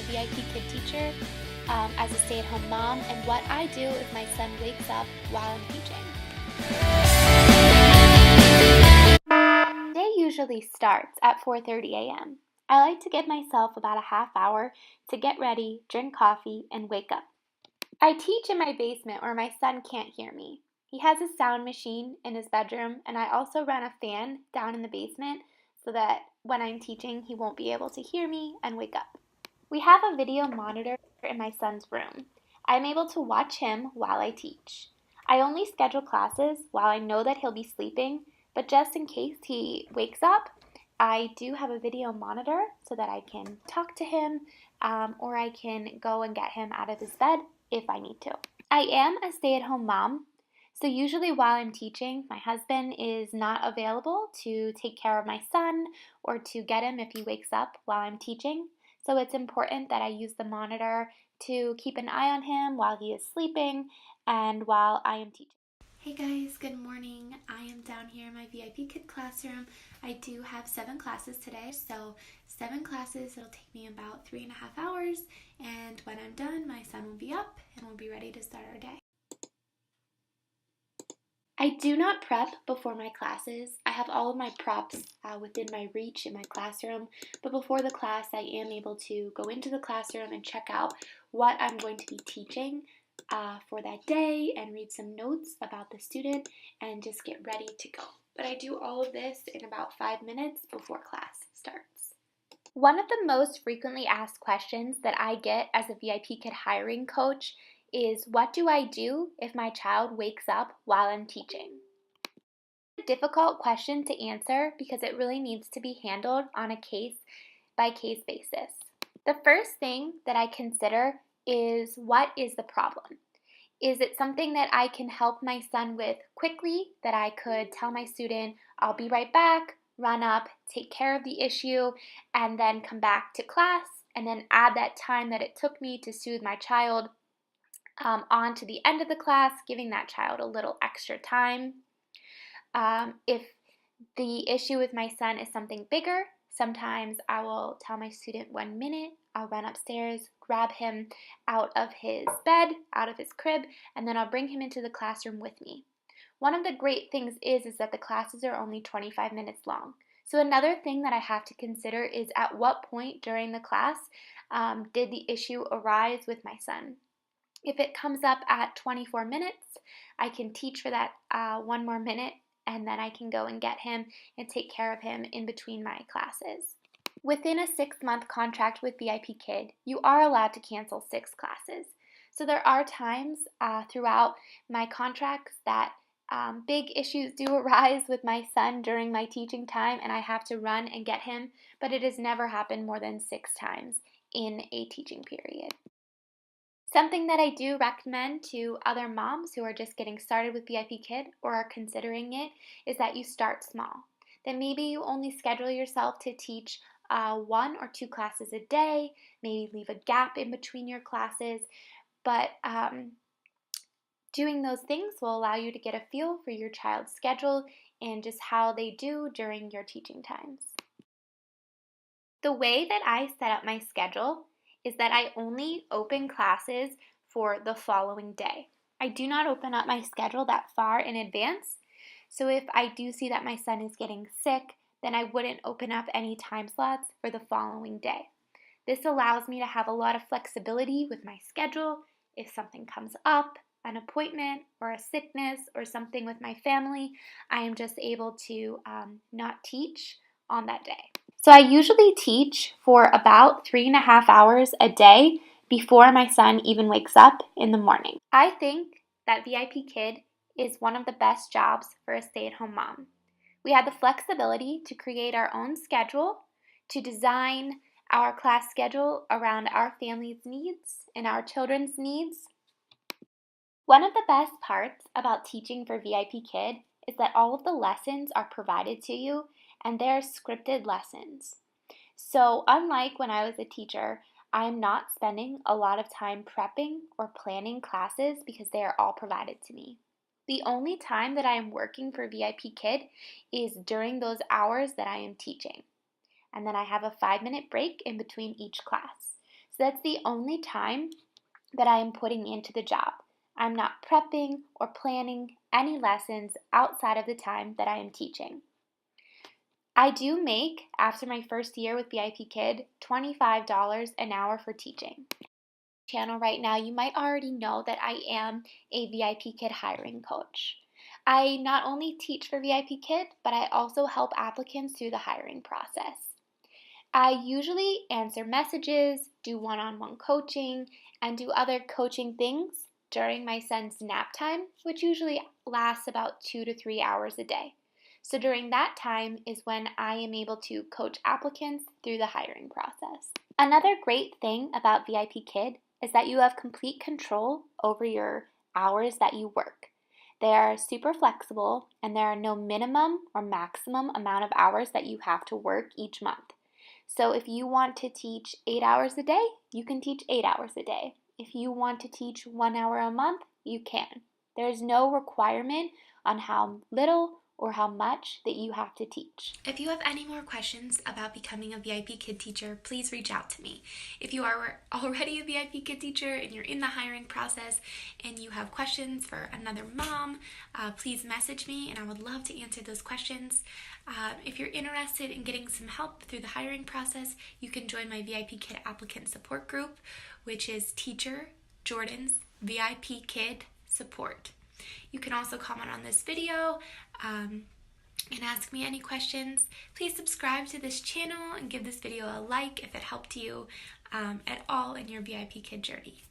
VIPKID Teacher as a stay-at-home mom and what I do if my son wakes up while I'm teaching. Day usually starts at 4:30 a.m. I like to give myself about a half hour to get ready, drink coffee, and wake up. I teach in my basement where my son can't hear me. He has a sound machine in his bedroom, and I also run a fan down in the basement so that when I'm teaching, he won't be able to hear me and wake up. We have a video monitor in my son's room. I'm able to watch him while I teach. I only schedule classes while I know that he'll be sleeping, but just in case he wakes up, I do have a video monitor so that I can talk to him or I can go and get him out of his bed if I need to. I am a stay-at-home mom, so usually while I'm teaching, my husband is not available to take care of my son or to get him if he wakes up while I'm teaching. So it's important that I use the monitor to keep an eye on him while he is sleeping and while I am teaching. Hey guys, good morning. I am down here in my VIPKID classroom. I do have 7 classes today, so 7 classes, it'll take me about 3.5 hours, and when I'm done, my son will be up and we'll be ready to start our day. I do not prep before my classes. I have all of my props within my reach in my classroom, but before the class, I am able to go into the classroom and check out what I'm going to be teaching for that day and read some notes about the student and just get ready to go. But I do all of this in about 5 minutes before class starts. One of the most frequently asked questions that I get as a VIPKID hiring coach is, what do I do if my child wakes up while I'm teaching? It's a difficult question to answer because it really needs to be handled on a case-by-case basis. The first thing that I consider is, what is the problem? Is it something that I can help my son with quickly, that I could tell my student, I'll be right back, run up, take care of the issue, and then come back to class, and then add that time that it took me to soothe my child on to the end of the class, giving that child a little extra time. If the issue with my son is something bigger, sometimes I will tell my student 1 minute, I'll run upstairs, grab him out of his bed, out of his crib, and then I'll bring him into the classroom with me. One of the great things is that the classes are only 25 minutes long. So another thing that I have to consider is, at what point during the class did the issue arise with my son? If it comes up at 24 minutes, I can teach for that 1 more minute, and then I can go and get him and take care of him in between my classes. Within a 6-month contract with VIPKID, you are allowed to cancel 6 classes. So there are times throughout my contracts that big issues do arise with my son during my teaching time and I have to run and get him, but it has never happened more than 6 times in a teaching period. Something that I do recommend to other moms who are just getting started with VIPKID or are considering it is that you start small. Then maybe you only schedule yourself to teach 1 or 2 classes a day, maybe leave a gap in between your classes, but doing those things will allow you to get a feel for your child's schedule and just how they do during your teaching times. The way that I set up my schedule is that I only open classes for the following day. I do not open up my schedule that far in advance, so if I do see that my son is getting sick, then I wouldn't open up any time slots for the following day. This allows me to have a lot of flexibility with my schedule. If something comes up, an appointment or a sickness or something with my family, I am just able to not teach on that day. So I usually teach for about 3.5 hours a day before my son even wakes up in the morning. I think that VIPKID is one of the best jobs for a stay-at-home mom. We have the flexibility to create our own schedule, to design our class schedule around our family's needs and our children's needs. One of the best parts about teaching for VIPKID is that all of the lessons are provided to you and they're scripted lessons. So unlike when I was a teacher, I am not spending a lot of time prepping or planning classes because they are all provided to me. The only time that I am working for VIPKID is during those hours that I am teaching. And then I have a 5-minute break in between each class. So that's the only time that I am putting into the job. I'm not prepping or planning any lessons outside of the time that I am teaching. I do make, after my first year with VIPKID, $25 an hour for teaching. Channel right now, you might already know that I am a VIPKID hiring coach. I not only teach for VIPKID, but I also help applicants through the hiring process. I usually answer messages, do one-on-one coaching, and do other coaching things during my son's nap time, which usually lasts about 2 to 3 hours a day. So during that time is when I am able to coach applicants through the hiring process. Another great thing about VIPKID is that you have complete control over your hours that you work. They are super flexible, and there are no minimum or maximum amount of hours that you have to work each month. So if you want to teach 8 hours a day, you can teach 8 hours a day. If you want to teach 1 hour a month, you can. There's no requirement on how little or how much that you have to teach. If you have any more questions about becoming a VIPKID teacher, please reach out to me. If you are already a VIPKID teacher and you're in the hiring process and you have questions for another mom, please message me and I would love to answer those questions. If you're interested in getting some help through the hiring process, you can join my VIPKID applicant support group, which is Teacher Jordan's VIPKID Support. You can also comment on this video and ask me any questions. Please subscribe to this channel and give this video a like if it helped you at all in your VIPKID journey.